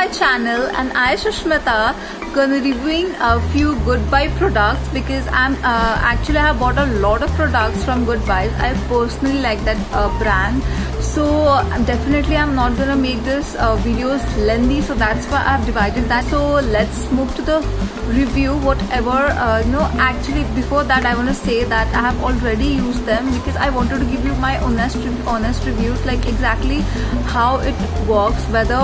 my channel, and I, Shushmita, gonna reviewing a few Good Vibe products because actually I have bought a lot of products from Good Vibes. I personally like that brand, so definitely I'm not gonna make this videos lengthy, so that's why I've divided that. So let's move to the review. Whatever actually before that I want to say that I have already used them because I wanted to give you my honest reviews, like exactly how it works, whether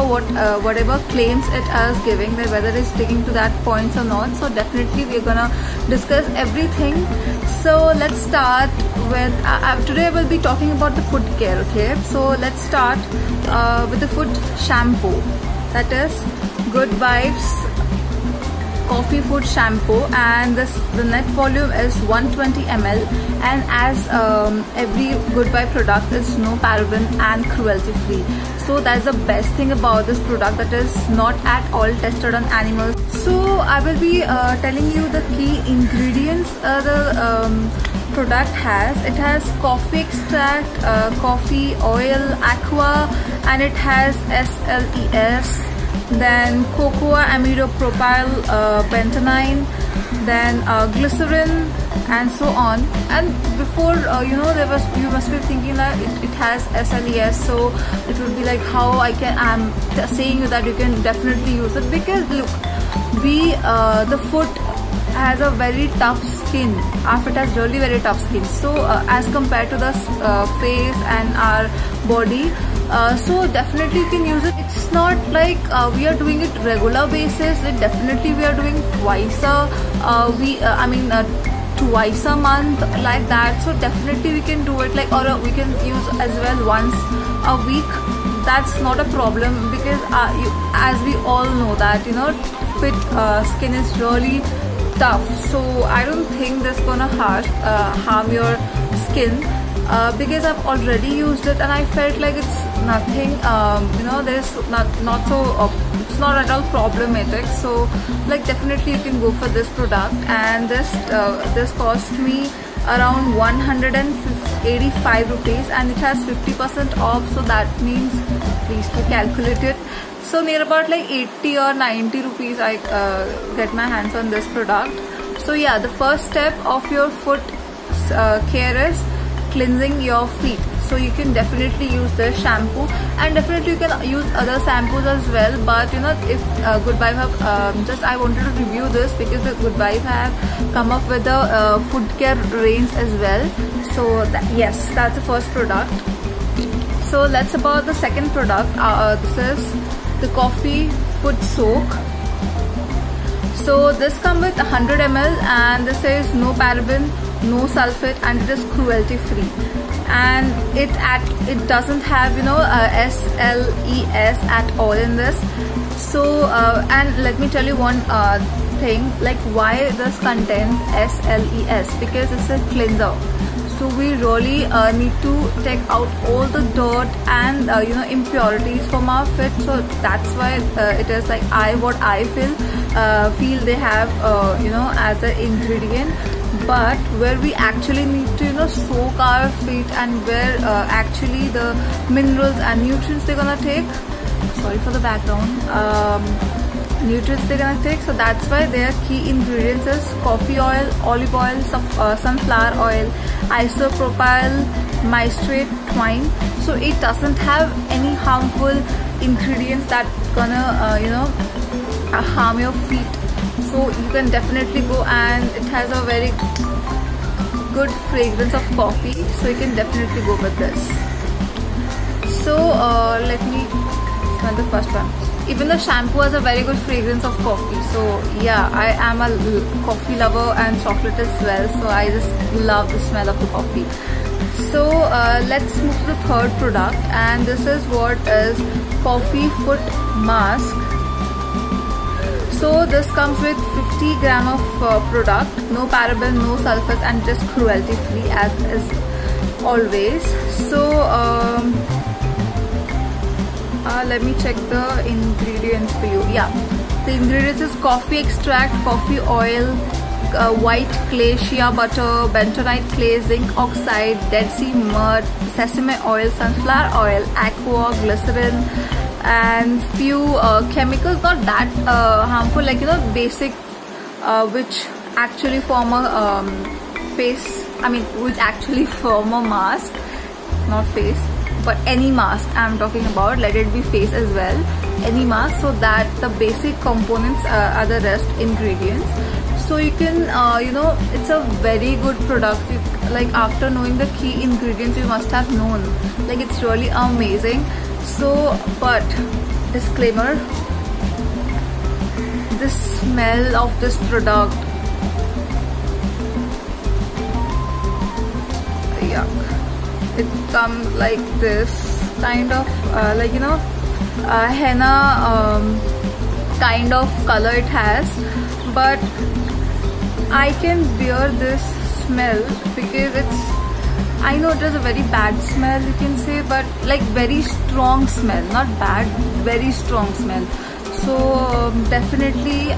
whatever claims it is giving, that whether it's sticking to that points or not. So definitely we're gonna discuss everything. So let's start with today I will be talking about the foot care. Okay, so let's start with the foot shampoo, that is Good Vibes Coffee Food Shampoo, and the net volume is 120 ml, and as every Good Vibe product is no paraben and cruelty free. So that's the best thing about this product, that is not at all tested on animals. So I will be telling you the key ingredients the product has. It has coffee extract, coffee oil, aqua, and it has SLES, then cocoa amidopropyl bentonine, then glycerin, and so on. And before you must be thinking that it has SLES, so it would be like how I'm saying you that you can definitely use it, because look, the foot has a very tough skin. Our foot has really very tough skin, so as compared to the face and our body, so definitely you can use it. It's not like we are doing it regular basis. It definitely we are doing twice a month, like that. So definitely we can do it, like, or we can use as well once a week. That's not a problem, because as we all know that fit skin is really tough. So I don't think this gonna harm your skin, because I've already used it and I felt like it's nothing, there's not so it's not at all problematic. So like definitely you can go for this product, and this cost me around 185 rupees, and it has 50% off, so that means, please to calculate it, so near about like 80 or 90 rupees I get my hands on this product. So yeah, the first step of your foot care is cleansing your feet. So you can definitely use the shampoo, and definitely you can use other shampoos as well. But if Good Vibe have I wanted to review this because the Good Vibe have come up with the foot care range as well. So yes, that's the first product. So let's about the second product. This is the coffee foot soak. So this comes with 100 ml, and this is no paraben, no sulfate, and it is cruelty free, and it doesn't have SLES at all in this. So and let me tell you one thing, like why this contains SLES, because it's a cleanser. So we really need to take out all the dirt and impurities from our feet. So that's why it is like what I feel they have as an ingredient. But where we actually need to soak our feet, and where actually the minerals and nutrients they're gonna take, sorry for the background, nutrients they're gonna take. So that's why their key ingredients is coffee oil, olive oil, sunflower oil, isopropyl mystrate, twine. So it doesn't have any harmful ingredients that gonna harm your feet. So you can definitely go, and it has a very good fragrance of coffee, so you can definitely go with this. So let me smell the first one. Even the shampoo has a very good fragrance of coffee. So yeah, I am a coffee lover and chocolate as well, so I just love the smell of the coffee. So let's move to the third product, and this is what is coffee foot mask. So this comes with 50 gram of product, no paraben, no sulfates, and just cruelty free as is always. So let me check the ingredients for you. Yeah, the ingredients is coffee extract, coffee oil, white clay, shea butter, bentonite clay, zinc oxide, dead sea mud, sesame oil, sunflower oil, aqua, glycerin, and few chemicals, not that harmful, like basic which actually form a which actually form a mask, not face, but any mask I'm talking about. Let it be face as well, any mask, so that the basic components are the rest ingredients. So you can it's a very good product. Like after knowing the key ingredients, you must have known, like it's really amazing. So, but disclaimer, the smell of this product, yuck. It comes like this kind of like henna kind of color it has, but I can bear this smell because I know it is a very bad smell, you can say, but like very strong smell, not bad, very strong smell. So definitely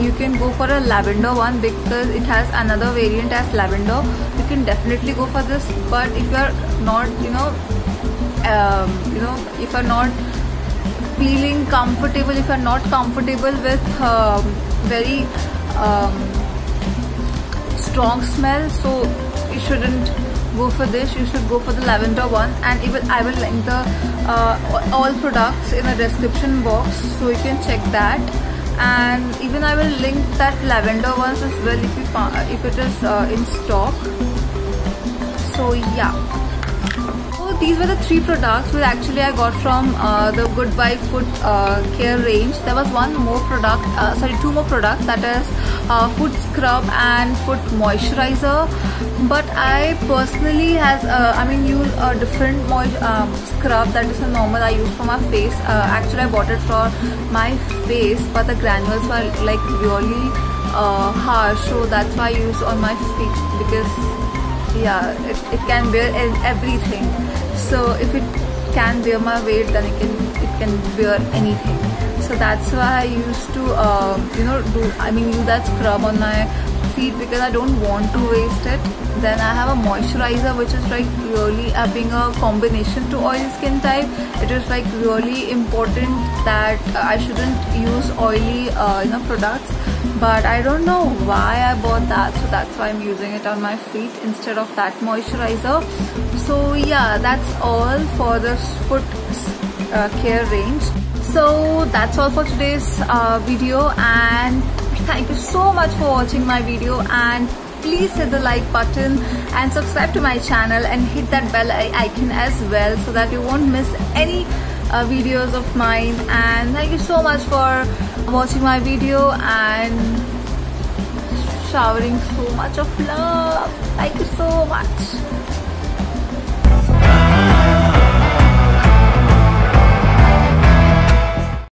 you can go for a lavender one, because it has another variant as lavender. You can definitely go for this. But if you are not if you are not feeling comfortable, if you are not comfortable with very strong smell, so you shouldn't go for this. You should go for the lavender one, and I will link the all products in the description box, so you can check that. And even I will link that lavender ones as well if it is in stock. So yeah, so these were the 3 products which actually I got from the Goodbye Foot Care range. There was one more product, 2 more products, that is foot scrub and foot moisturizer. But I personally use a different scrub, that is a normal I use for my face. Actually I bought it for my face, but the granules were like really harsh, so that's why I use on my feet, because yeah, it can bear everything. So if it can bear my weight, then it can bear anything. So that's why I used to use that scrub on my feet, because I don't want to waste it. Then I have a moisturizer, which is like really being a combination to oily skin type. It is like really important that I shouldn't use oily products, but I don't know why I bought that, so that's why I'm using it on my feet instead of that moisturizer. So yeah, that's all for this foot care range. So that's all for today's video, and thank you so much for watching my video, and please hit the like button and subscribe to my channel and hit that bell icon as well, so that you won't miss any videos of mine. And thank you so much for watching my video and showering so much of love. Thank you so much.